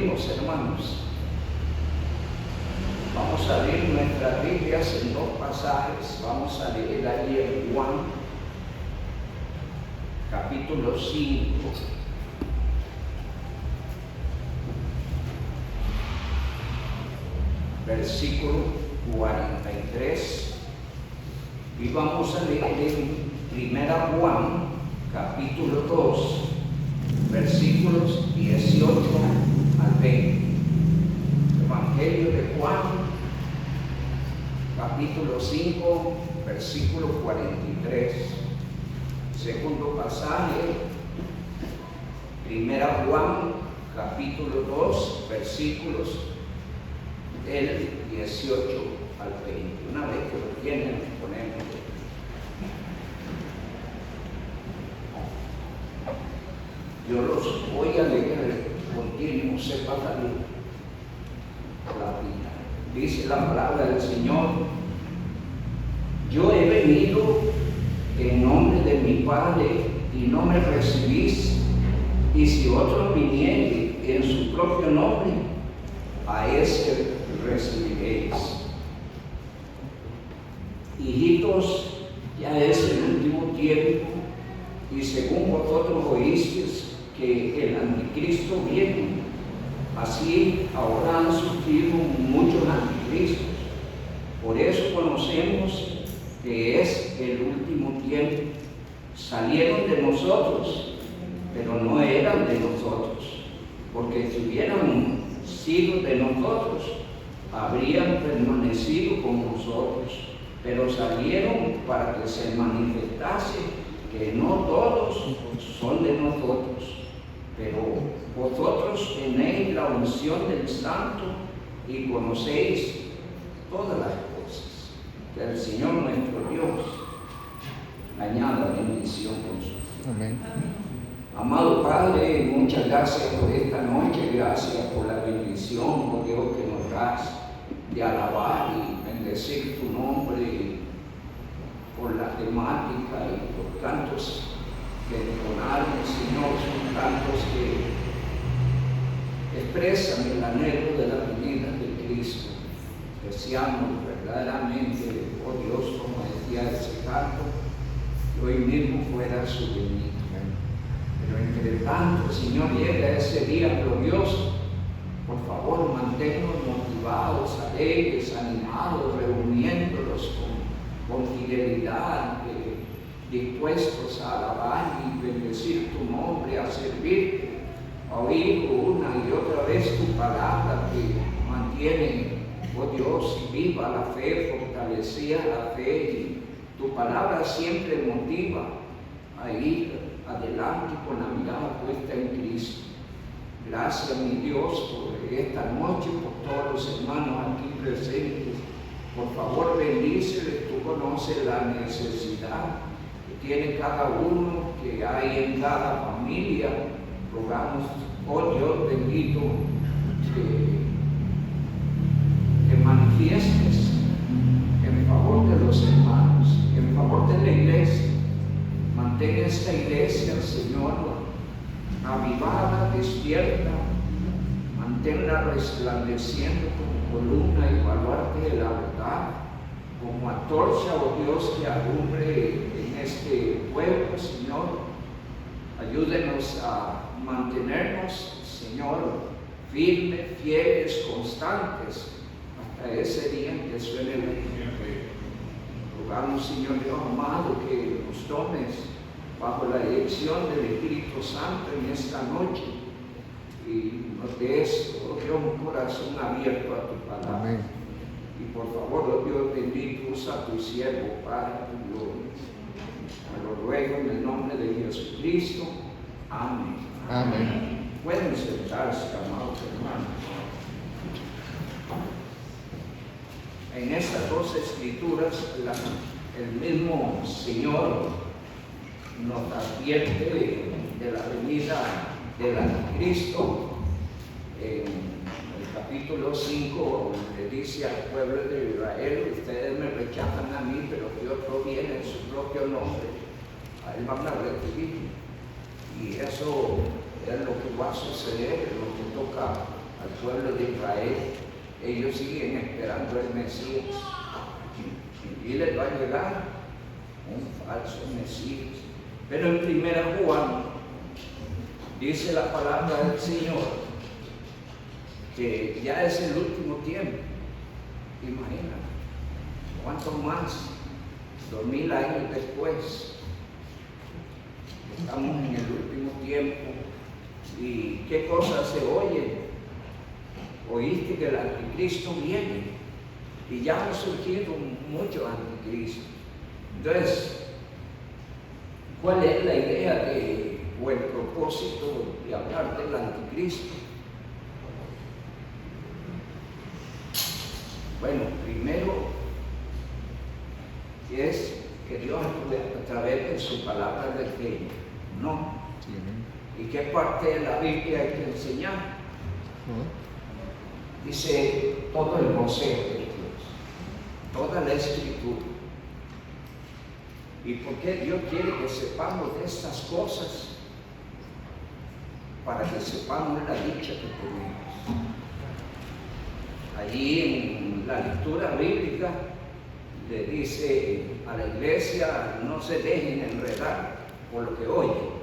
Concluimos, hermanos. Vamos a leer nuestras Biblias en dos pasajes. Vamos a leer ahí en Juan, capítulo 5. Versículo 43. Y vamos a leer en 1 Juan, capítulo 2, versículos 18 al 20. Evangelio de Juan, capítulo 5, versículo 43. Segundo pasaje, 1 Juan, capítulo 2, versículos del 18 al 20. Una vez que lo tienen, ponemos. Yo los voy a leer continuo, sepa la vida. Dice la palabra del Señor: yo he venido en nombre de mi Padre y no me recibís, y si otro viniere en su propio nombre, a ese recibiréis. Hijitos, ya es el último tiempo, y según vosotros oísteis que el anticristo viene, así ahora han surgido muchos anticristos. Por eso conocemos que es el último tiempo. Salieron de nosotros, pero no eran de nosotros, porque si hubieran sido de nosotros, habrían permanecido con nosotros. Pero salieron para que se manifestase que no todos son de nosotros. Pero vosotros tenéis la unción del Santo y conocéis todas las cosas. Que el Señor nuestro Dios añada bendición con su vida. Amén. Amado Padre, muchas gracias por esta noche, gracias por la bendición, oh Dios, que nos das de alabar y bendecir tu nombre, por la temática y por tantos que entonaron, Señor, son tantos que expresan el anhelo de la venida de Cristo. Deseamos verdaderamente, oh Dios, como decía ese canto, que hoy mismo fuera su venida. Pero entre tanto, Señor, llega ese día glorioso. Por favor, manténnos motivados, alegres, animados, reuniéndolos con fidelidad, dispuestos a alabar y bendecir tu nombre, a servirte, a oír una y otra vez tu palabra que mantiene, oh Dios, viva la fe, fortalecida la fe, y tu palabra siempre motiva a ir adelante con la mirada puesta en Cristo. Gracias, mi Dios, por esta noche, por todos los hermanos aquí presentes. Por favor, bendíceles, tú conoces la necesidad que tiene cada uno, que hay en cada familia. Rogamos, oh Dios bendito, que manifiestes en favor de los hermanos, en favor de la iglesia. Mantén esta iglesia, Señor, avivada, despierta. Manténla resplandeciendo como columna y baluarte de la verdad, como antorcha, oh Dios, que alumbre en este pueblo, Señor. Ayúdenos a mantenernos, Señor, firmes, fieles, constantes, hasta ese día en que suene la iglesia. Rogamos, Señor Dios amado, que nos tomes bajo la dirección del Espíritu Santo en esta noche y nos des, oh Dios, un corazón abierto a tu palabra. Amén. Y por favor, oh Dios bendito, usa a tu siervo para tu gloria. Te lo ruego en el nombre de Jesucristo. Amén. Amén. Pueden sentarse, amados hermanos. En estas dos escrituras, el mismo Señor nos advierte de la venida del anticristo. En el capítulo 5 le dice al pueblo de Israel: ustedes me rechazan a mí, pero que otro viene en su propio nombre, a él van a recibir. Y eso es lo que va a suceder, lo que toca al pueblo de Israel. Ellos siguen esperando el Mesías y les va a llegar un falso Mesías. Pero en 1 Juan dice la palabra del Señor que ya es el último tiempo. Imagínate, ¿cuánto más? 2000 años después, estamos en el último tiempo. ¿Y qué cosas se oyen? Oíste que el anticristo viene, y ya han surgido muchos anticristos. Entonces, ¿cuál es la idea o el propósito de hablar del anticristo? Bueno, primero es que Dios a través de su palabra del reino, ¿no? ¿Y qué parte de la Biblia hay que enseñar? Dice todo el consejo de Dios, toda la escritura. ¿Y por qué Dios quiere que sepamos de estas cosas? Para que sepamos la dicha que tenemos. Allí en la lectura bíblica le dice a la iglesia: no se dejen enredar por lo que oyen.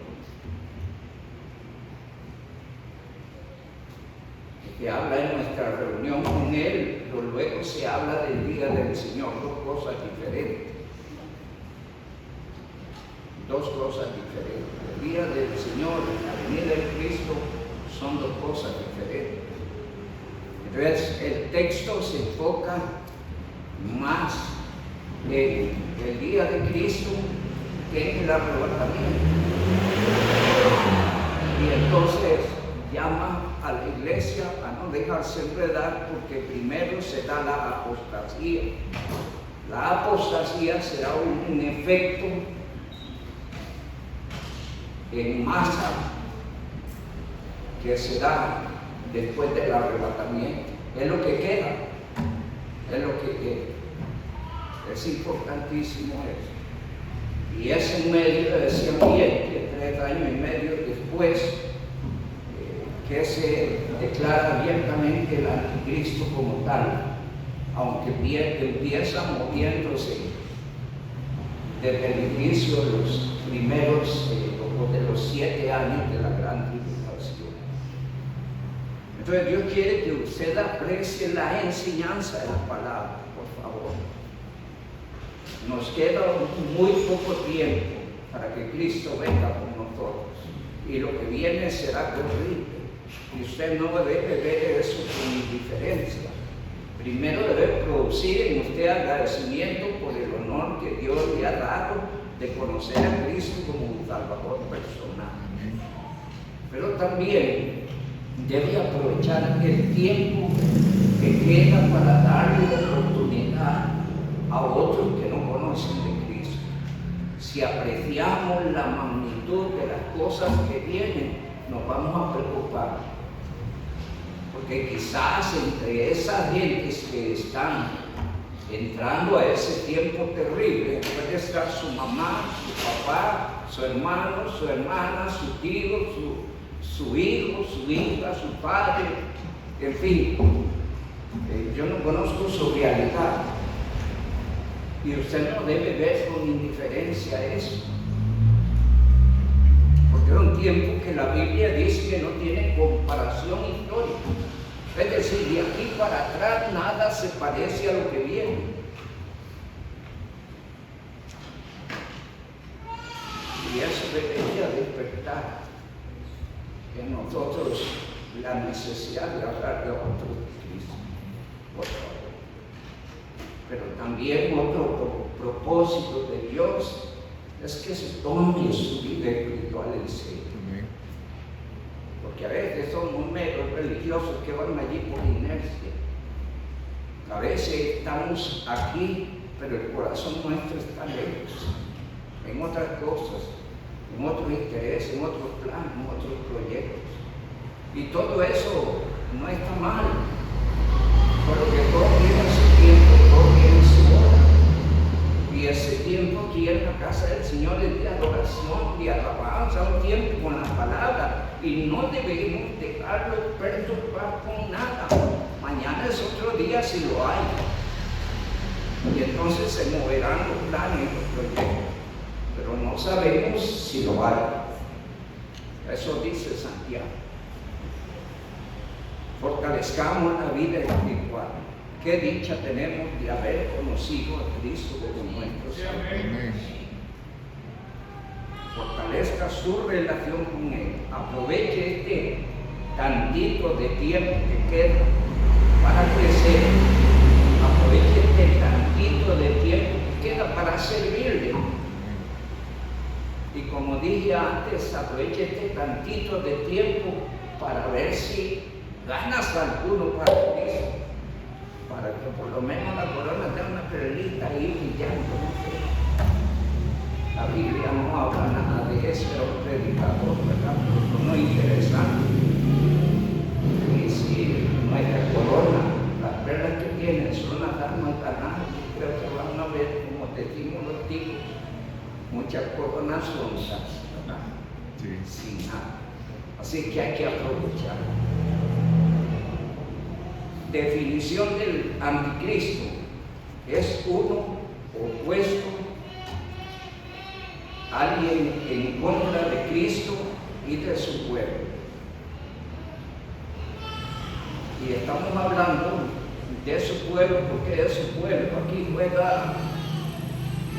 Que habla en nuestra reunión con Él, pero luego se habla del día del Señor, dos cosas diferentes. Dos cosas diferentes. El día del Señor y la venida de Cristo son dos cosas diferentes. Entonces, el texto se enfoca más en el día de Cristo que en el arrebatamiento. Y entonces llama a la iglesia a no dejarse enredar, porque primero se da la apostasía. La apostasía será un efecto en masa que se da después del arrebatamiento. Es lo que queda, es lo que queda. Es importantísimo eso. Y es en medio, decían bien, que 3 años y medio después, que se declara abiertamente el anticristo como tal, aunque empieza moviéndose desde el inicio de los primeros, de los 7 años de la gran tribulación. Entonces Dios quiere que usted aprecie la enseñanza de la palabra, por favor. Nos queda muy poco tiempo para que Cristo venga por nosotros, y lo que viene será terrible. Y usted no debe ver eso con indiferencia. Primero debe producir en usted agradecimiento por el honor que Dios le ha dado de conocer a Cristo como un Salvador personal. Pero también debe aprovechar el tiempo que queda para darle oportunidad a otros que no conocen de Cristo. Si apreciamos la magnitud de las cosas que vienen, nos vamos a preocupar. Porque quizás entre esas gentes que están entrando a ese tiempo terrible, puede estar su mamá, su papá, su hermano, su hermana, su tío, su hijo, su hija, su padre, en fin. Yo no conozco su realidad. Y usted no debe ver con indiferencia eso. Porque es un tiempo que la Biblia dice que no tiene comparación histórica. Es decir, de aquí para atrás nada se parece a lo que viene. Y eso debería despertar en nosotros la necesidad de hablar de otro Cristo, por favor. Pero también otro propósito de Dios es que se tome su vida espiritual en serio. Porque a veces somos meros religiosos que van allí por inercia. A veces estamos aquí, pero el corazón nuestro está lejos, en otras cosas, en otros intereses, en otros planes, en otros proyectos. Y todo eso no está mal, porque todo tiene su tiempo, todo tiene su hora. Y ese tiempo aquí en la casa del Señor es de adoración, de alabanza, un tiempo con la palabra. Y no debemos dejarlo perturbar con nada. días sí lo hay. Y entonces se moverán los planes, los proyectos, pero no sabemos si lo hay. Eso dice Santiago. Fortalezcamos la vida espiritual. Qué dicha tenemos de haber conocido a Cristo como nuestro Señor. Fortalezca su relación con Él. Aproveche este tantito de tiempo que queda para crecer. Aproveche este tantito de tiempo que queda para servirle. Y como dije antes, aproveche este tantito de tiempo para ver si ganas alguno para Cristo, para que por lo menos la corona tenga una perlita ahí brillando. La Biblia no habla nada de eso, era un predicador, ¿verdad? Pero no es interesante. Y si nuestra corona, las perlas que tienen son las damas ganadas, creo que van a ver, como decimos los tipos, muchas coronas son esas, ¿verdad? Sí. Sin nada. Así que hay que aprovechar. Definición del anticristo: es uno opuesto, alguien en contra de Cristo y de su pueblo. Y estamos hablando de su pueblo porque es su pueblo. Aquí juega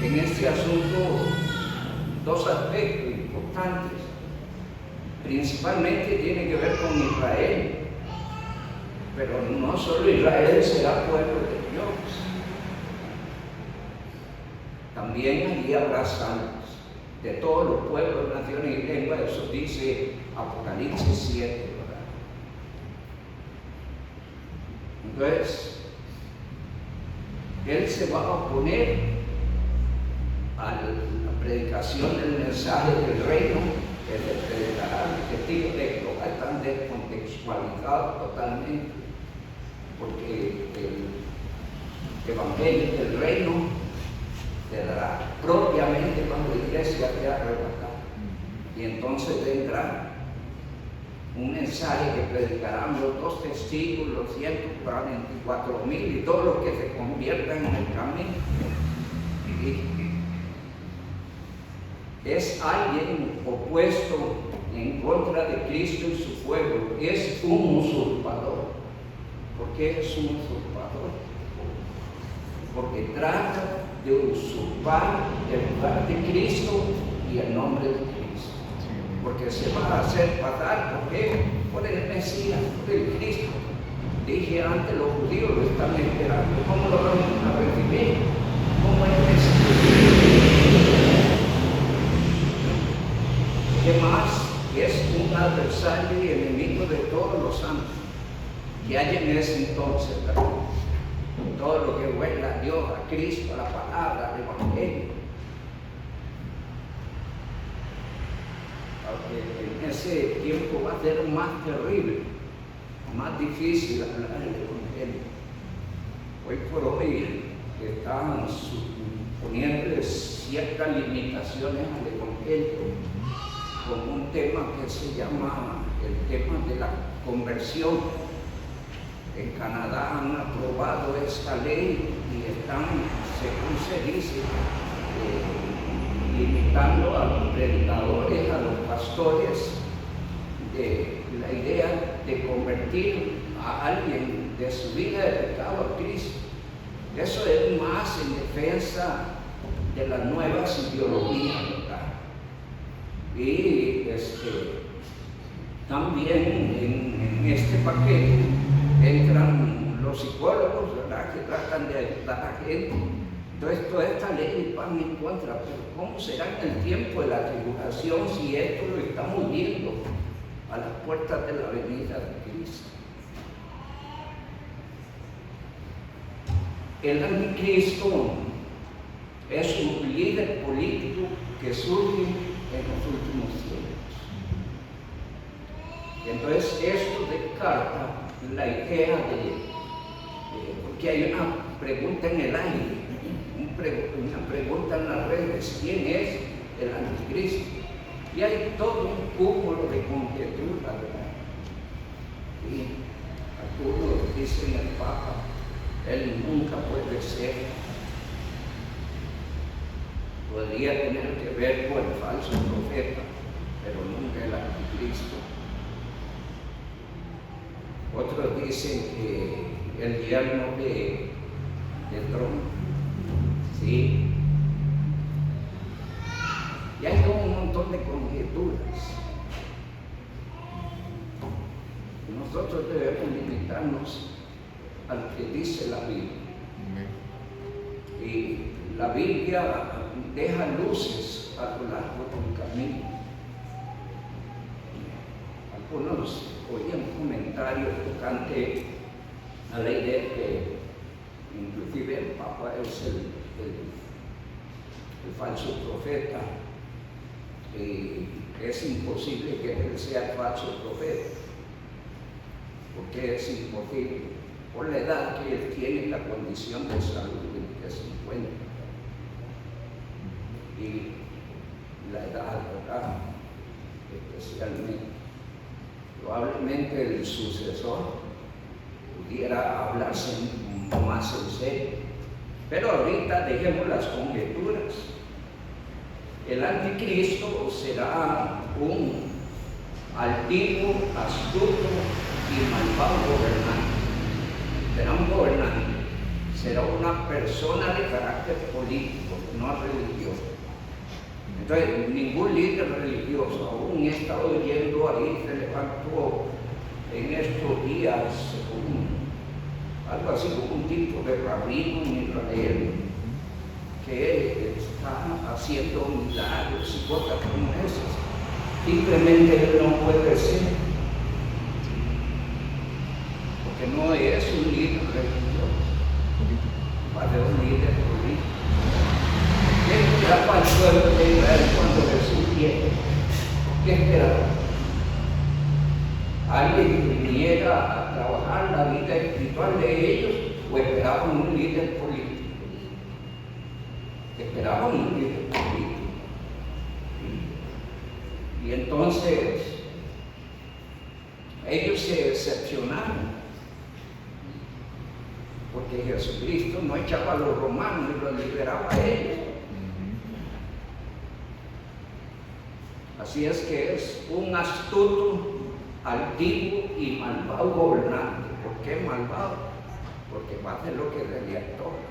en este asunto dos aspectos importantes. Principalmente tiene que ver con Israel. Pero no solo Israel será pueblo de Dios, también allí habrá salvos de todos los pueblos, naciones y lenguas. Eso dice Apocalipsis 7, ¿verdad? Entonces, él se va a oponer a la predicación del mensaje del reino, que le predicará. Los testigos de Jehová están descontextualizados totalmente, porque el evangelio del reino te dará propiamente cuando la iglesia te arrebatada. Y entonces vendrá un mensaje que predicarán los dos testigos, los 144,000 y todos los que se conviertan en el camino. Y es alguien opuesto en contra de Cristo y su pueblo. Es un usurpador. ¿Por qué es un usurpador? Porque trata de usurpar el lugar de Cristo y el nombre de Cristo. Porque se va a hacer pasar por el Mesías, por el Cristo. Dije antes, los judíos lo están esperando. ¿Cómo lo van a recibir? ¿Cómo es Mesías? ¿Qué más? Es un adversario y enemigo de todos los santos que hay en ese entonces, ¿verdad? Todo lo que huela a Dios, a Cristo, a la palabra, al Evangelio. Porque en ese tiempo va a ser más terrible, más difícil hablar del Evangelio. Hoy por hoy están poniendo ciertas limitaciones al Evangelio, como un tema que se llama el tema de la conversión. En Canadá han aprobado esta ley y están, según se dice, limitando a los predicadores, a los pastores, de la idea de convertir a alguien de su vida de pecado a Cristo. Eso es más en defensa de las nuevas ideologías, ¿verdad? Y también en este paquete entran los psicólogos, ¿verdad?, que tratan de ayudar a la gente. Entonces, toda esta ley van en contra. Pero ¿cómo será en el tiempo de la tribulación si esto lo estamos viendo a las puertas de la venida de Cristo? El anticristo es un líder político que surge en los últimos tiempos. Entonces, esto descarta la idea porque hay una pregunta en el aire, una pregunta en las redes: ¿quién es el anticristo? Y hay todo un cúmulo de conjeturas, ¿verdad? Y algunos dicen el Papa, Él nunca puede ser. Podría tener que ver con el falso profeta, pero nunca el anticristo. Otros dicen que el yerno de Trump, sí. Y hay como un montón de conjeturas. Nosotros debemos limitarnos a lo que dice la Biblia. Y la Biblia deja luces a lo largo del camino. Algunos oían comentarios tocante a la idea que inclusive el Papa es el falso profeta, y es imposible que él sea el falso profeta. Porque es imposible, por la edad que él tiene, la condición de salud en que se encuentra y la edad, ¿verdad? Especialmente. Probablemente el sucesor pudiera hablarse un poco más en serio, pero ahorita dejemos las conjeturas. El anticristo será un altivo, astuto y malvado gobernante. Será un gobernante, será una persona de carácter político, no religioso. Entonces, ningún líder religioso, aún he estado oyendo ahí, se levantó en estos días algo así como un tipo de rabino en Israel, que está haciendo milagros y cosas como esas. Simplemente él no puede ser, porque no es un líder religioso, va a ser un líder político. ¿Qué esperaba para el pueblo de Israel cuando Jesús viene? ¿Qué esperaba? ¿Alguien que viniera a trabajar la vida espiritual de ellos o esperaban un líder político? Esperaban un líder político. Y entonces ellos se decepcionaron, porque Jesucristo no echaba a los romanos y los liberaba a ellos. Así es que es un astuto, altivo y malvado gobernante. ¿Por qué malvado? Porque va a hacer lo que le antoja.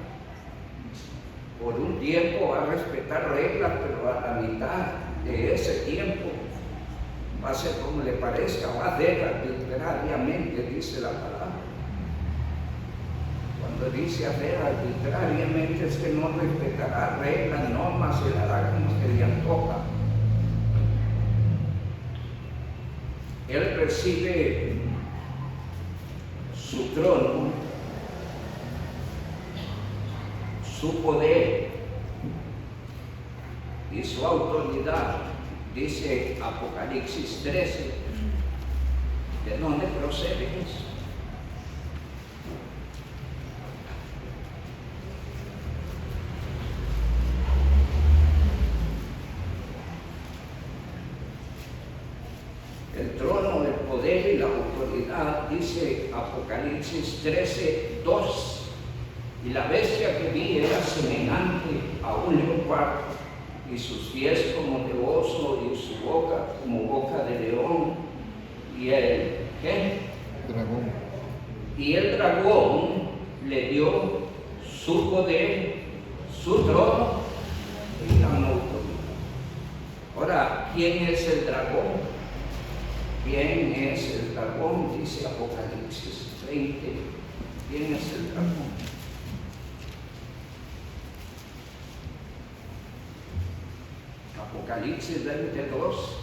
Por un tiempo va a respetar reglas, pero a la mitad de ese tiempo va a ser como le parezca, va a hacer arbitrariamente, dice la palabra. Cuando dice hacer arbitrariamente es que no respetará reglas, normas, se la hará como se le antoja. Él recibe su trono, su poder y su autoridad, dice Apocalipsis 13. ¿De dónde procede eso? El trono, el poder y la autoridad, dice Apocalipsis 13, 2. Y la bestia que vi era semejante a un leopardo, y sus pies como de oso, y su boca como boca de león. Y el dragón. Y el dragón le dio su poder, su trono y gran autoridad. Ahora, ¿quién es el dragón? ¿Quién es el dragón? Dice Apocalipsis 20. ¿Quién es el dragón? Apocalipsis 22.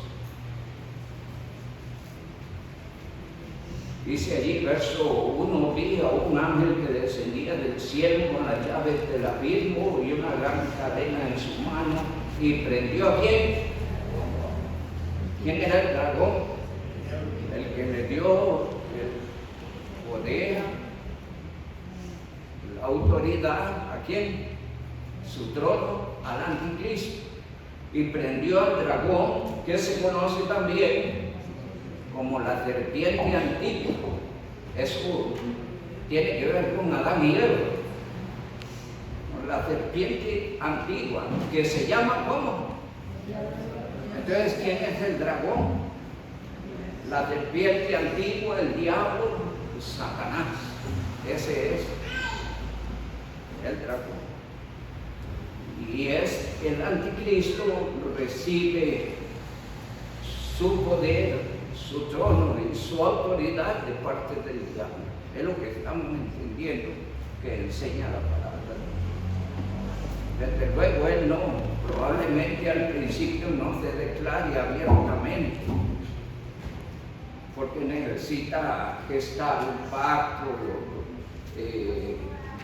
Dice allí, verso 1, vi a un ángel que descendía del cielo con las llaves del abismo y una gran cadena en su mano, y prendió a quién. ¿Quién era el dragón? El que le dio el poder, la autoridad, ¿a quién? Su trono, al anticristo. Y prendió al dragón, que se conoce también como la serpiente antigua. Es tiene que ver con Adán y Eva, con la serpiente antigua, que se llama ¿cómo? Entonces, ¿quién es el dragón? La serpiente antigua, el diablo, Satanás. Ese es el dragón. Y es el anticristo, recibe su poder, su trono y su autoridad de parte del diablo. Es lo que estamos entendiendo que enseña la palabra. Desde luego él no, probablemente al principio no se declare abiertamente, porque necesita gestar un pacto,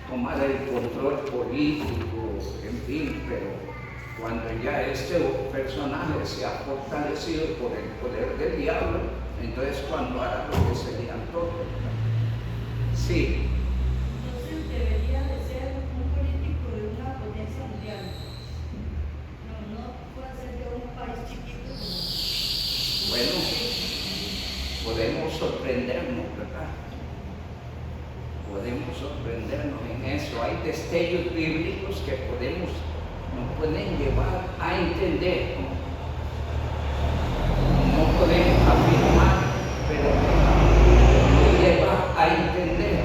tomar el control político, en fin, pero cuando ya este personaje se ha fortalecido por el poder del diablo, entonces cuando hará lo que se le antoje. Sí. Entonces debería de ser un político de una potencia mundial. No puede ser de un país chiquito. Bueno, podemos sorprendernos, ¿verdad? Podemos sorprendernos en eso. Hay destellos bíblicos que nos pueden llevar a entender. No podemos afirmar, pero nos lleva a entender.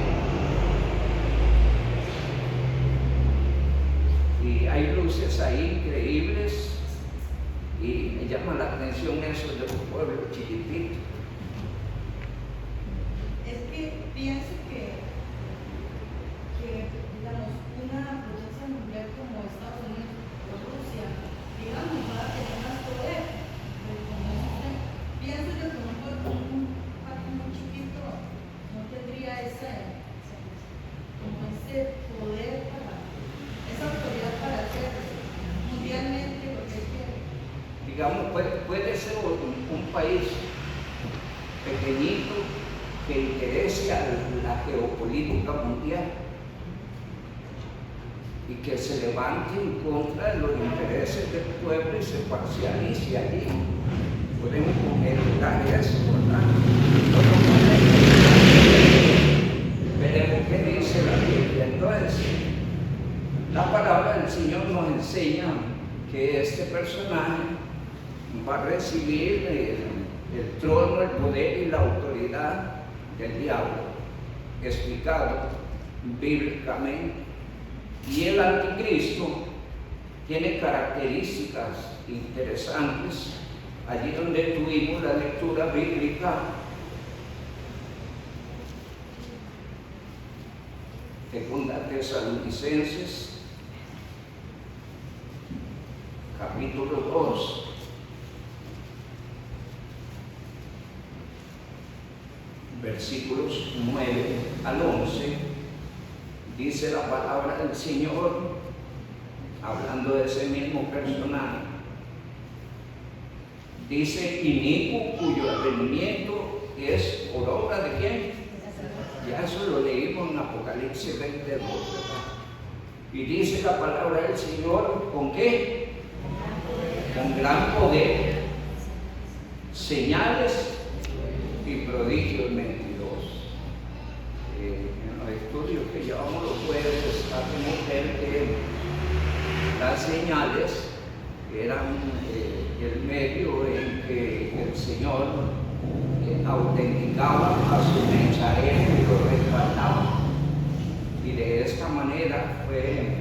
Y hay luces ahí increíbles y me llama la atención eso de un pueblo chiquitito. Es que pienso que digamos, una potencia mundial como Estados Unidos o Rusia, digamos, va a tener más poder. Pienso yo que un país muy chiquito no tendría ese poder esa autoridad para hacer mundialmente lo que quiere. Digamos, puede ser un país pequeñito que interese a la geopolítica mundial y que se levante en contra de los intereses del pueblo y se parcialice allí. Podemos conjeturar eso, ¿verdad? Veremos qué dice la Biblia. Entonces, la palabra del Señor nos enseña que este personaje va a recibir el trono, el poder y la autoridad del diablo, explicado bíblicamente. Y el anticristo tiene características interesantes. Allí donde tuvimos la lectura bíblica, Segunda Tesalonicenses, capítulo 2. Versículos 9 al 11, dice la palabra del Señor, hablando de ese mismo personaje. Dice: inicuo, cuyo advenimiento es por obra de ¿quién? Ya eso lo leímos en Apocalipsis 22. Y dice la palabra del Señor: ¿con qué? Con gran poder, señales y prodigios mentirosos. En los estudios que llevamos los jueves, hacemos ver que las señales eran el medio en que el Señor autenticaba a su mensajero y lo respaldaba. Y de esta manera fue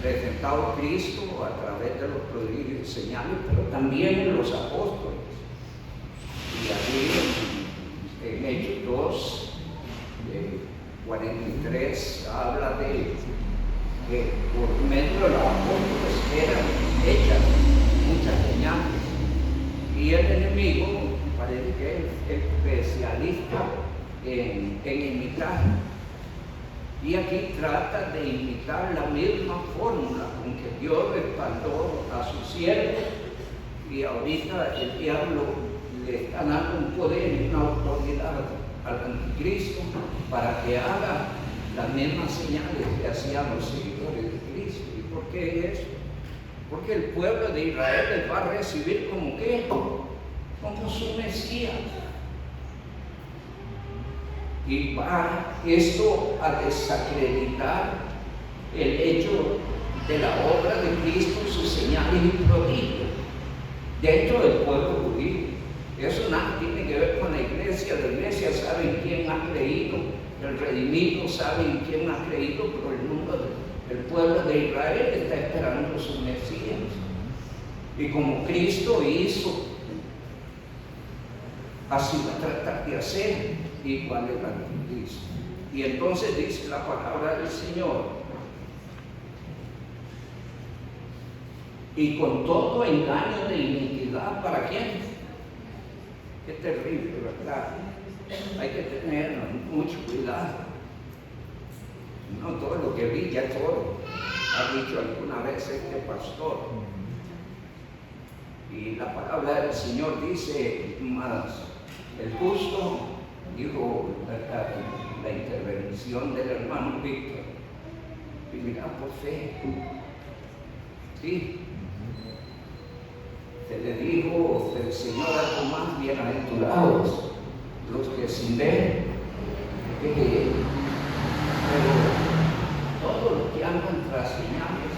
presentado Cristo a través de los prodigios y señales, pero también los apóstoles. Y allí en Hechos 2, 43, habla de que por medio de los apóstoles eran hechas muchas señales. Y el enemigo parece que es especialista en imitar. Y aquí trata de imitar la misma fórmula con que Dios respaldó a su siervo, y ahorita el diablo le está dando un poder y una autoridad al anticristo para que haga las mismas señales que hacían los seguidores de Cristo. ¿Y por qué eso? Porque el pueblo de Israel les va a recibir como ¿qué? Como su Mesías. Y va esto a desacreditar el hecho de la obra de Cristo, sus señales y prodigios dentro del pueblo judío. Eso nada tiene que ver con la iglesia. La iglesia sabe en quién ha creído, el redimido sabe en quién ha creído, pero el pueblo de Israel está esperando su Mesías. Y como Cristo hizo, así va a tratar de hacer igual el anticristo. Y entonces dice la palabra del Señor: y con todo engaño de iniquidad, ¿para quién? Qué terrible, ¿verdad? Hay que tener mucho cuidado. No todo lo que brilla, todo, ha dicho alguna vez este pastor. Y la palabra del Señor dice: más el justo, dijo la intervención del hermano Víctor, vivirá por fe. Sí. Se le dijo el Señor a Tomás: bienaventurados los que sin ver, pero todos los que andan tras señales,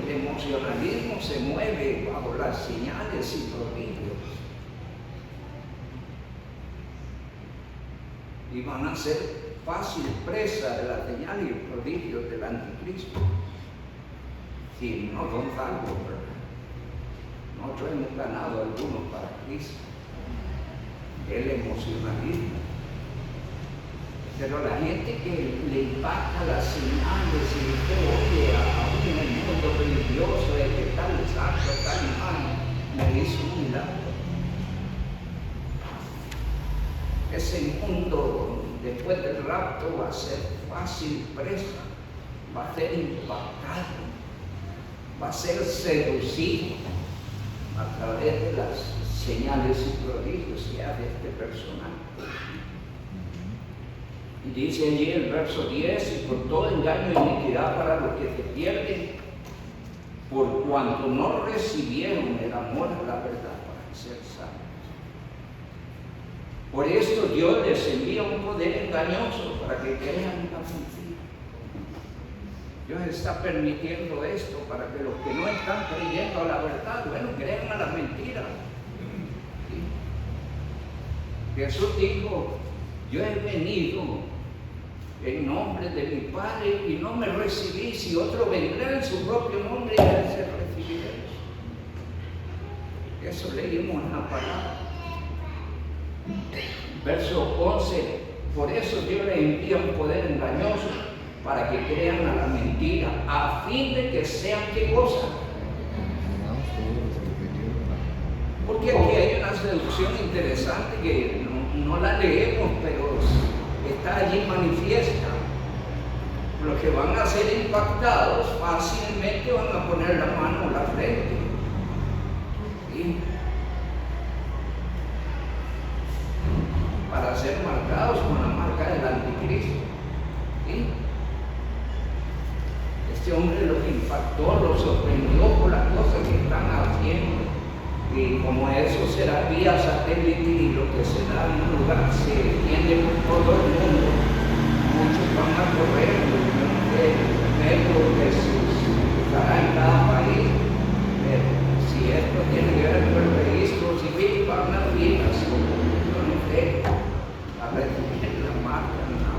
el emocionalismo se mueve bajo las señales y prodigios, y van a ser fácil presa de las señales y prodigios del anticristo si no son salvos, ¿verdad? Nosotros hemos ganado algunos para Cristo, el emocionalismo. Pero la gente que le impacta las señales y usted oye aún en el mundo religioso de que tal santo, tal imagen me hizo un milagro. Ese mundo después del rapto va a ser fácil presa, va a ser impactado, va a ser seducido a través de las señales y prodigios que hace este personaje. Y dice allí el verso 10: y con todo engaño y iniquidad para los que se pierden, por cuanto no recibieron el amor de la verdad para ser salvos. Por esto Dios les envía un poder engañoso para que crean la mentira. Dios está permitiendo esto para que los que no están creyendo a la verdad, bueno, crean a la mentira. ¿Sí? Jesús dijo: yo he venido en nombre de mi Padre y no me recibís, y otro vendrá en su propio nombre y a él se recibiréis. Eso leímos en la palabra. Verso 11: por eso Dios le envía un poder engañoso para que crean a la mentira, a fin de que sean ¿qué cosa? Porque aquí hay una seducción interesante que no la leemos, pero está allí manifiesta. Los que van a ser impactados fácilmente van a poner la mano en la frente. ¿Sí? Para ser marcados con la marca del anticristo. ¿Sí? Este hombre los impactó, los sorprendió por las cosas que están haciendo. Y como eso será vía satélite y lo que se da en un lugar se extiende por todo el mundo, muchos van a correr metros que se usará en cada país. Pero si esto tiene que ver con el registro civil, van a ir a su a recibir la marca en la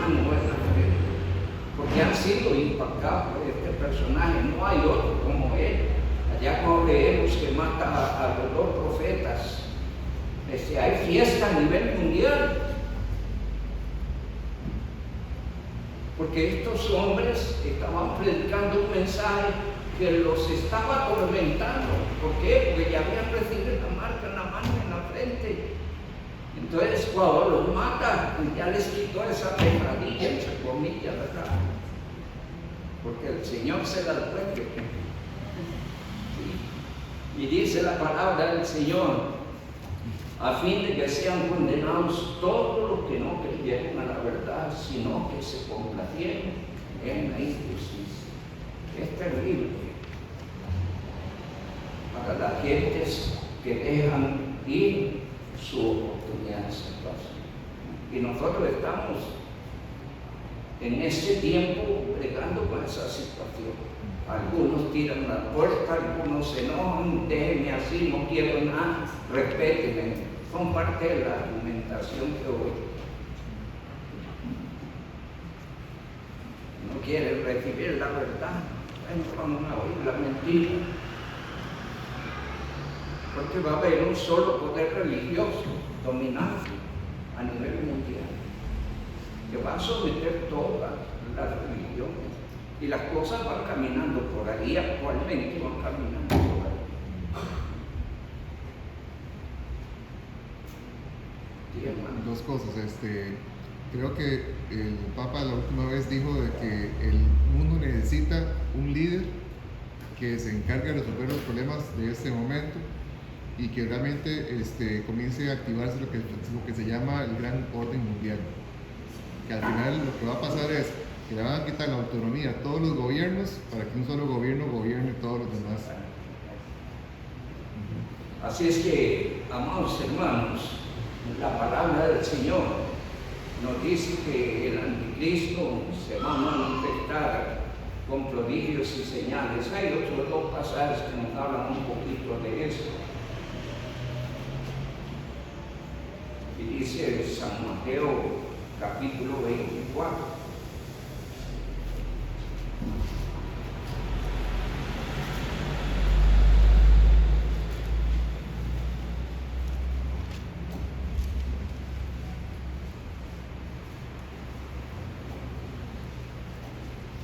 mano, porque han sido impactados por este personaje. No hay otro como él. Allá cuando leemos que mata a los dos profetas, hay fiesta a nivel mundial, porque estos hombres estaban predicando un mensaje que los estaba atormentando. ¿Por qué? Porque ya habían recibido la marca en la mano y en la frente. Entonces cuando los mata, ya les quitó esa pesadilla, entre comillas, ¿verdad? Porque el Señor se da cuenta. Y dice la palabra del Señor: a fin de que sean condenados todos los que no creyeron a la verdad, sino que se complacieron en la injusticia. Es terrible para las gentes que dejan ir su oportunidad de salvación. Y nosotros estamos en este tiempo bregando con esa situación. Algunos tiran la puerta, algunos se enojan, déjenme así, no quiero nada, respétenme. Son parte de la argumentación que hoy no quieren recibir la verdad. Vamos a oír la mentira. Porque va a haber un solo poder religioso dominante a nivel mundial que va a someter todas las religiones, y las cosas van caminando por ahí, actualmente van caminando por ahí. Sí, hermano. Dos cosas. Creo que el Papa la última vez dijo de que el mundo necesita un líder que se encargue de resolver los problemas de este momento y que realmente comience a activarse lo que se llama el gran orden mundial. Que al final lo que va a pasar es que le van a quitar la autonomía a todos los gobiernos para que un solo gobierno gobierne todos los demás. Así es que, amados hermanos, la palabra del Señor nos dice que el anticristo se va a manifestar con prodigios y señales. Hay otros dos pasajes que nos hablan un poquito de eso. Y dice San Mateo capítulo 24.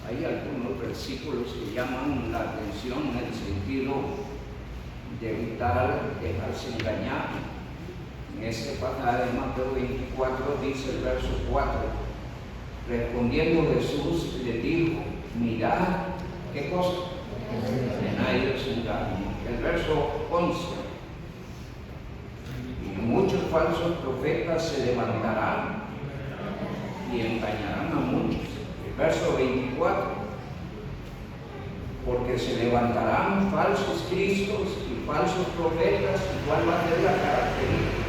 Hay algunos versículos que llaman la atención en el sentido de evitar dejarse engañar. En este pasaje de Mateo 24 dice el verso 4: respondiendo Jesús le dijo, mirad, ¿qué cosa? Que nadie os engañe. El verso 11: y muchos falsos profetas se levantarán y engañarán a muchos. El verso 24: porque se levantarán falsos cristos y falsos profetas. ¿Y cuál va a ser la característica?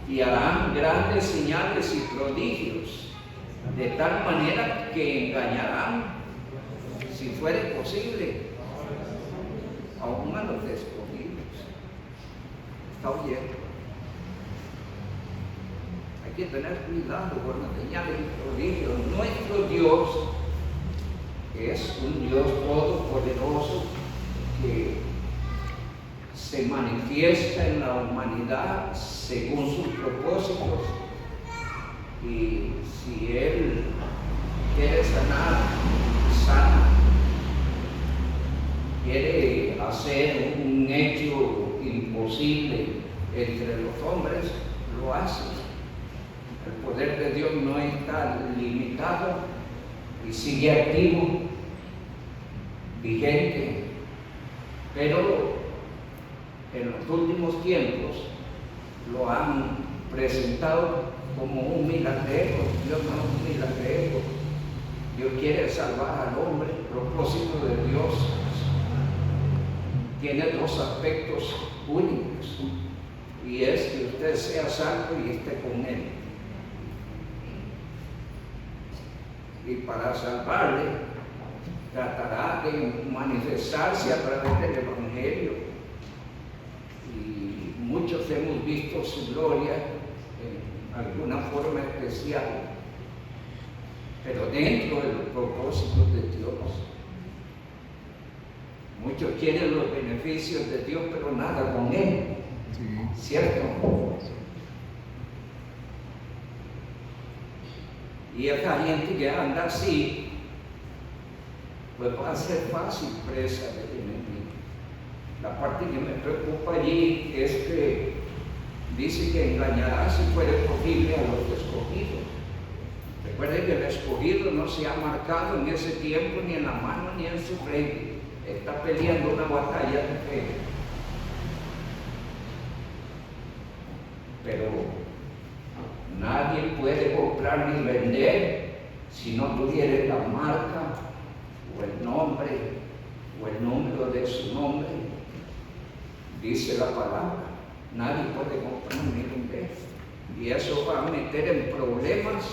Y harán grandes señales y prodigios, de tal manera que engañarán, si fuere posible, aún a los escogidos. ¿Está oyendo? Hay que tener cuidado con las señales y prodigios. Nuestro Dios es un Dios todopoderoso que se manifiesta en la humanidad según sus propósitos, y si Él quiere sanar, sana. Quiere hacer un hecho imposible entre los hombres, lo hace. El poder de Dios no está limitado y sigue activo, vigente, pero en los últimos tiempos lo han presentado como un milagrero. Dios no es un milagrero. Dios quiere salvar al hombre. El propósito de Dios tiene dos aspectos únicos, y es que usted sea salvo y esté con Él. Y para salvarle tratará de manifestarse a través del Evangelio. Muchos hemos visto su gloria en alguna forma especial, pero dentro de los propósitos de Dios. Muchos quieren los beneficios de Dios, pero nada con Él. Sí. ¿Cierto? Y esa gente que anda así, pues va a ser fácil presa del enemigo. La parte que me preocupa allí es que dice que engañará, si fuere posible, a los escogidos. Recuerden que el escogido no se ha marcado en ese tiempo ni en la mano ni en su frente. Está peleando una batalla de fe. Pero nadie puede comprar ni vender si no tuviera la marca o el nombre o el número de su nombre. Dice la palabra, nadie puede comprar ni vender. Y eso va a meter en problemas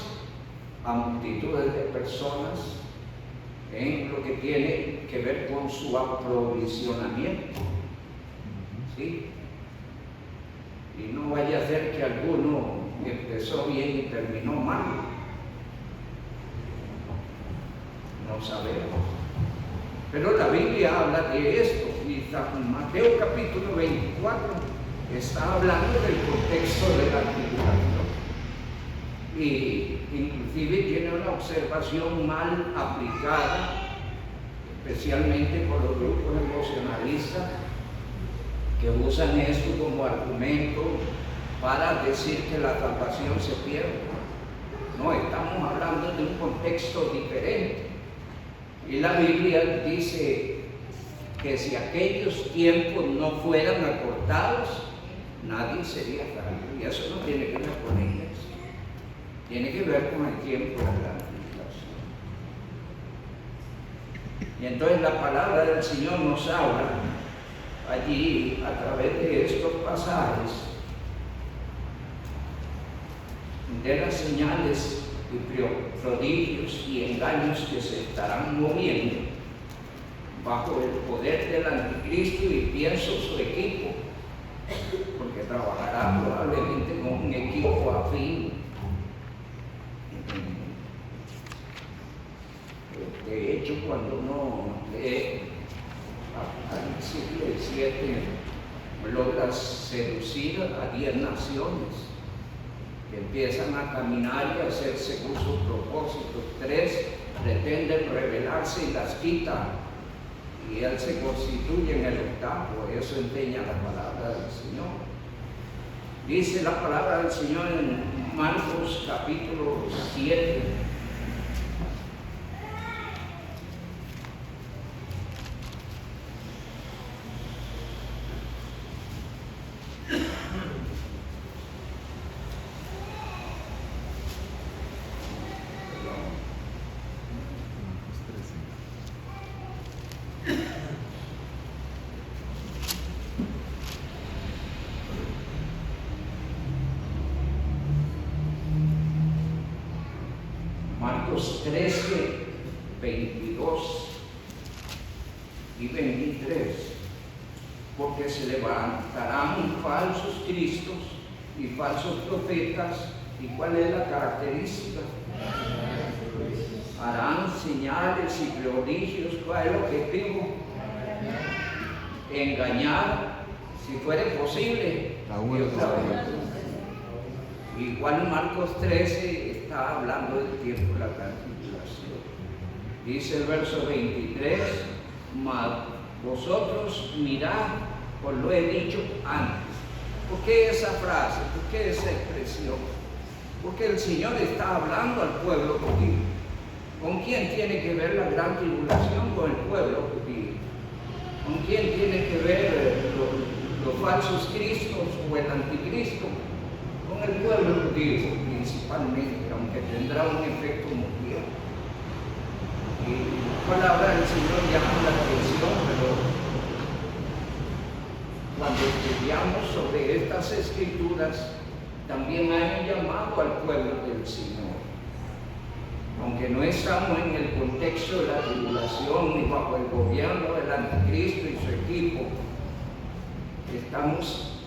a multitudes de personas en lo que tiene que ver con su aprovisionamiento. ¿Sí? Y no vaya a ser que alguno empezó bien y terminó mal. No sabemos. Pero la Biblia habla de esto. Y San Mateo capítulo 24 está hablando del contexto de la tribulación. Y inclusive tiene una observación mal aplicada, especialmente por los grupos emocionalistas que usan esto como argumento para decir que la salvación se pierde. No, estamos hablando de un contexto diferente. Y la Biblia dice que si aquellos tiempos no fueran acortados, nadie sería salvo. Y eso no tiene que ver con la iglesia. Tiene que ver con el tiempo de la tribulación. Y entonces la palabra del Señor nos habla allí a través de estos pasajes de las señales y prodigios y engaños que se estarán moviendo bajo el poder del anticristo, y pienso su equipo, porque trabajará probablemente con un equipo afín. De hecho, cuando uno lee Apocalipsis 7, logra seducir a 10 naciones que empiezan a caminar y a hacer según sus propósitos. 3 pretenden rebelarse y las quitan, y él se constituye en el octavo. Eso enseña la palabra del Señor. Dice la palabra del Señor en Marcos capítulo 7. Marcos 13, 22 y 23. Porque se levantarán falsos cristos y falsos profetas. ¿Y cuál es la característica? Harán señales y prodigios. ¿Cuál es el objetivo? Engañar, si fuere posible. Igual Marcos 13 está hablando del tiempo de la gran tribulación. Dice el verso 23, mas vosotros mirad, os lo he dicho antes. ¿Por qué esa frase? ¿Por qué esa expresión? Porque el Señor está hablando al pueblo judío. ¿Con quién tiene que ver la gran tribulación? Con el pueblo judío. ¿Con quién tiene que ver los falsos cristos o el anticristo? Con el pueblo judío principalmente, aunque tendrá un efecto mundial. Y la palabra del Señor llama la atención, pero cuando estudiamos sobre estas escrituras, también hay un llamado al pueblo del Señor. Aunque no estamos en el contexto de la tribulación ni bajo el gobierno del anticristo y su equipo, estamos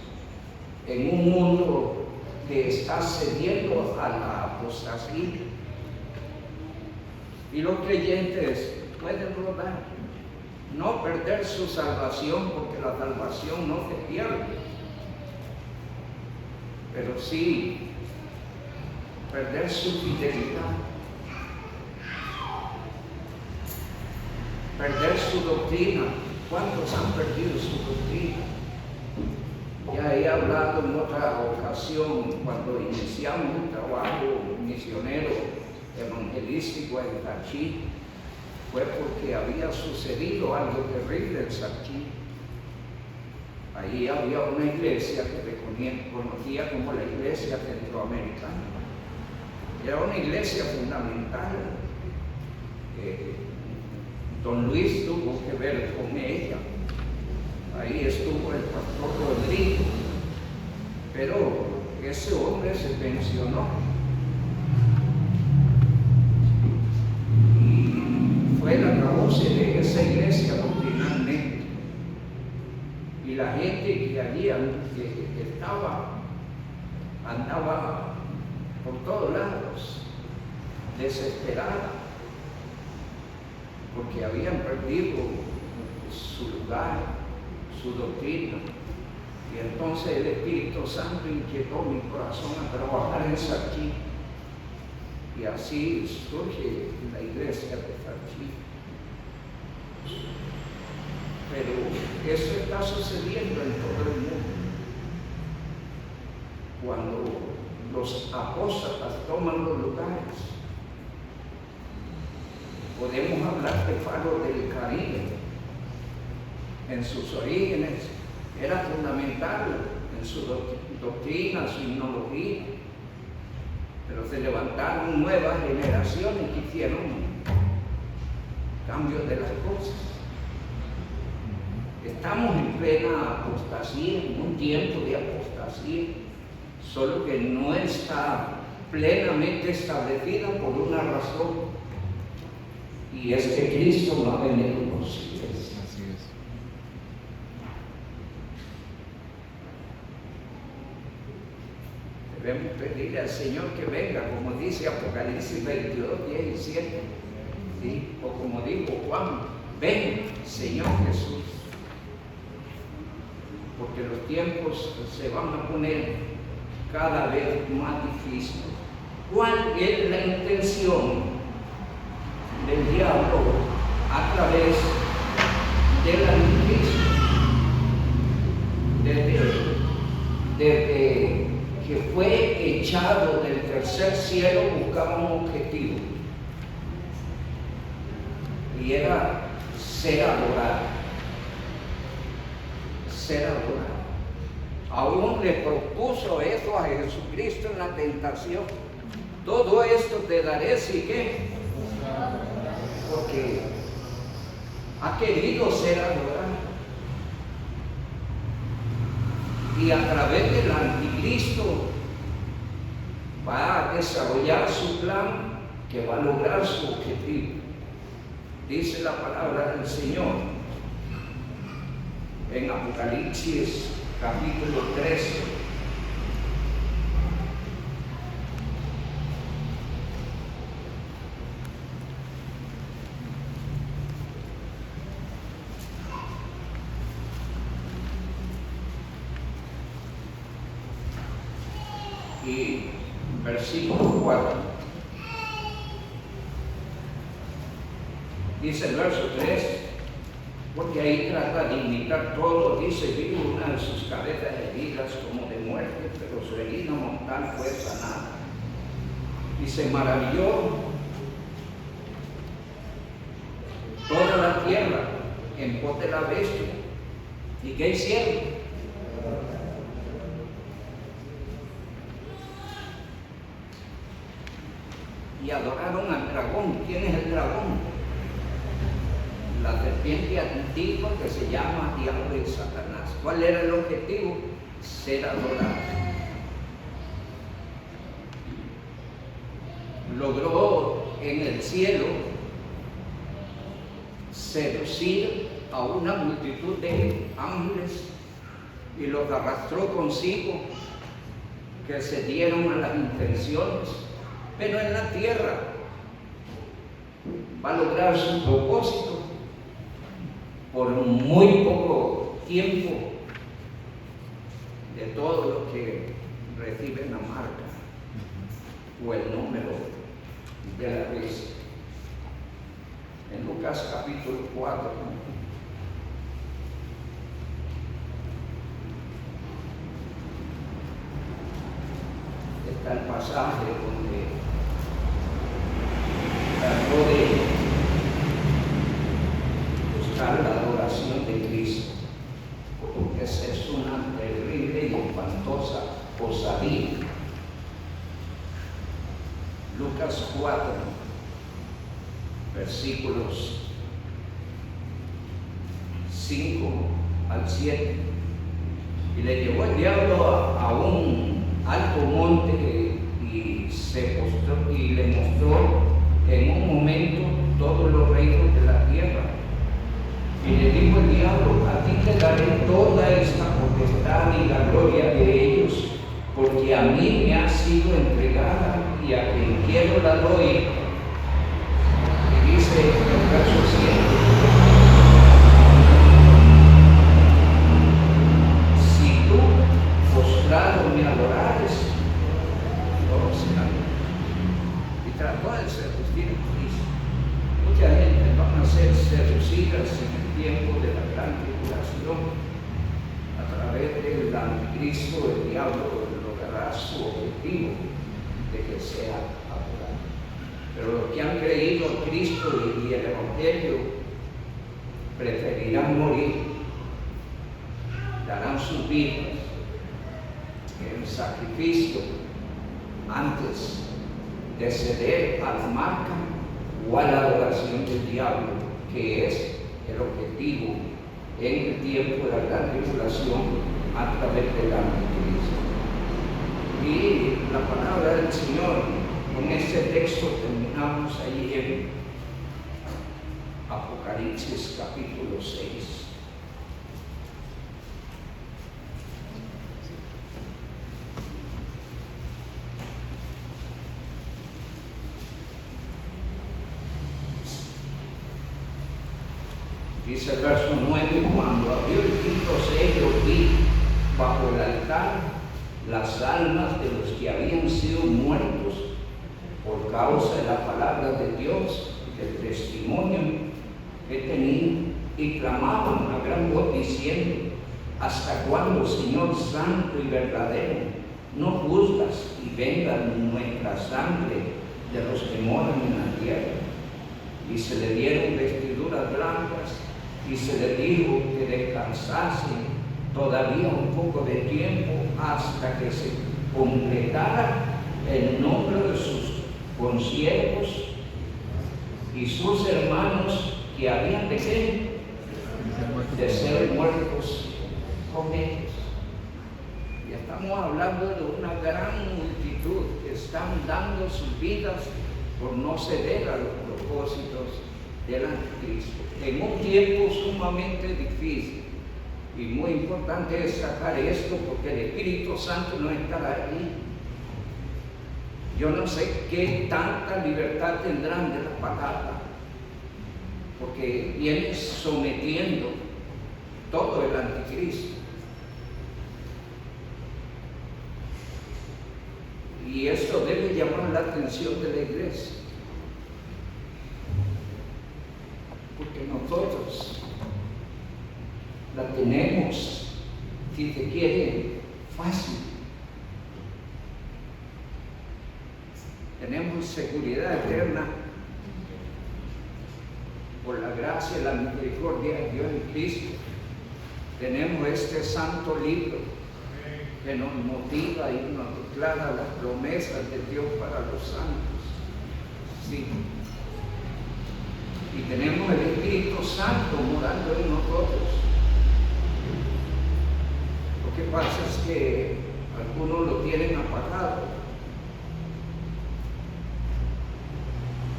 en un mundo que está cediendo a la apostasía, y los creyentes pueden rodar, no perder su salvación, porque la salvación no se pierde, pero sí perder su fidelidad, perder su doctrina. ¿Cuántos han perdido su doctrina? Ya he hablado en otra ocasión, cuando iniciamos un trabajo misionero evangelístico en Sarchí, fue porque había sucedido algo terrible en Sarchí. Ahí había una iglesia que se conocía como la Iglesia Centroamericana. Era una iglesia fundamental. Don Luis tuvo que ver con ella. Ahí estuvo el pastor Rodrigo, Pero ese hombre se pensionó y fue el acabose de esa iglesia doctrinalmente. Y la gente que allí estaba andaba por todos lados, desesperada, porque habían perdido su lugar, su doctrina. Y entonces el Espíritu Santo inquietó mi corazón a trabajar en Sarchí. Y así surge la iglesia de Sarchí. Pero eso está sucediendo en todo el mundo. Cuando los apóstatas toman los lugares, podemos hablar de Faro del Caribe. En sus orígenes era fundamental en su doctrina, su himnología, pero se levantaron nuevas generaciones que hicieron cambios de las cosas. Estamos en plena apostasía, en un tiempo de apostasía, solo que no está plenamente establecida por una razón, y es que Cristo no ha venido con los fieles. Así es. Debemos pedirle al Señor que venga, como dice Apocalipsis 22, 17, ¿sí? O como dijo Juan, ven, Señor Jesús. Porque los tiempos se van a poner cada vez más difíciles. ¿Cuál es la intención del diablo a través del anticristo? Desde que fue echado del tercer cielo buscaba un objetivo, y era ser adorado. Ser adorado. Aún le propuso eso a Jesucristo en la tentación. Todo esto te daré si qué, porque ha querido ser adorado. Y a través del anticristo va a desarrollar su plan, que va a lograr su objetivo. Dice la palabra del Señor en Apocalipsis capítulo 13. Y versículo 4. Dice el verso 3, porque ahí trata de imitar todo. Dice, vi una de sus cabezas heridas como de muerte, pero su herida mortal fue sanada. Y se maravilló toda la tierra en pos de la bestia. ¿Y qué hicieron? Y adoraron al dragón. ¿Quién es el dragón? La serpiente antigua que se llama Diablo y Satanás. ¿Cuál era el objetivo? Ser adorado. Logró en el cielo seducir a una multitud de ángeles y los arrastró consigo, que se dieron a las intenciones. Pero en la tierra va a lograr su propósito por muy poco tiempo, de todo lo que reciben la marca o el número de la bestia. En Lucas capítulo 4 está el pasaje donde trató de buscar la adoración de Cristo. Esa es una terrible y espantosa osadía. Lucas 4, versículos 5 al 7. Y le llevó el diablo a un alto monte y se postró y le mostró en un momento todos los reinos de la tierra. Y le dijo el diablo: a ti te daré toda esta potestad y la gloria de ellos, porque a mí me ha sido entregada y a quien quiero la doy. Y dice el verso 7: si tú postrado me adorares, todo será mío. Y trató de seducir a Cristo. Mucha gente van a ser seducidas en el tiempo de la gran tribulación a través del anticristo. El diablo logrará su objetivo de que sea adorado. Pero los que han creído en Cristo y el Evangelio preferirán morir, darán sus vidas en sacrificio antes de ceder a la marca o a la adoración del diablo, que es el objetivo en el tiempo de la gran tribulación a través del anticristo. Y la palabra del Señor, con este texto terminamos ahí en Apocalipsis capítulo 6. Dice el verso 9: cuando abrió el quinto sello, vi bajo el altar las almas de los que habían sido muertos por causa de la palabra de Dios y del testimonio que tenían, y clamaban a gran voz diciendo: ¿hasta cuándo, Señor santo y verdadero, no juzgas y vengas nuestra sangre de los que moran en la tierra? Y se le dieron vestiduras blancas y se le dijo que descansasen todavía un poco de tiempo hasta que se completara el número de sus consiervos y sus hermanos que habían de qué? De ser muertos con ellos. Y estamos hablando de una gran multitud que están dando sus vidas por no ceder a los propósitos del anticristo en un tiempo sumamente difícil. Y muy importante destacar esto, porque el Espíritu Santo no estará aquí. Yo no sé qué tanta libertad tendrán de la palabra, porque viene sometiendo todo el anticristo. Y esto debe llamar la atención de la iglesia, porque nosotros la tenemos, si se quiere, fácil. Tenemos seguridad eterna por la gracia y la misericordia de Dios en Cristo. Tenemos este santo libro que nos motiva y nos declara las promesas de Dios para los santos. Sí. Y tenemos el Espíritu Santo morando en nosotros. Lo que pasa es que algunos lo tienen apagado.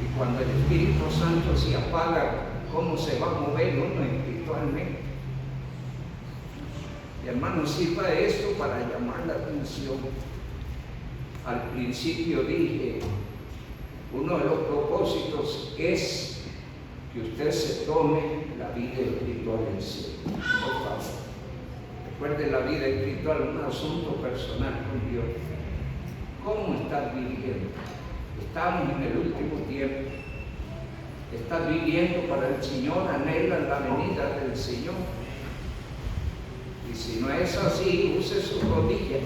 Y cuando el Espíritu Santo se apaga, ¿cómo se va a mover uno espiritualmente? Y hermano, sirva esto para llamar la atención. Al principio dije, uno de los propósitos es que usted se tome la vida espiritual en serio. Por favor, recuerde, la vida espiritual es un asunto personal con Dios. ¿Cómo estás viviendo? Estamos en el último tiempo. ¿Estás viviendo para el Señor? ¿Anhelas la venida del Señor? Y si no es así, use sus rodillas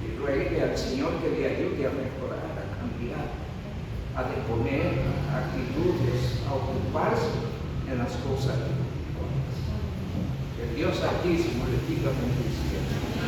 y ruegue al Señor que le ayude a mejorar, a cambiar, a deponer actitudes, a ocuparse en las cosas. Que Dios Altísimo le diga bendiciones.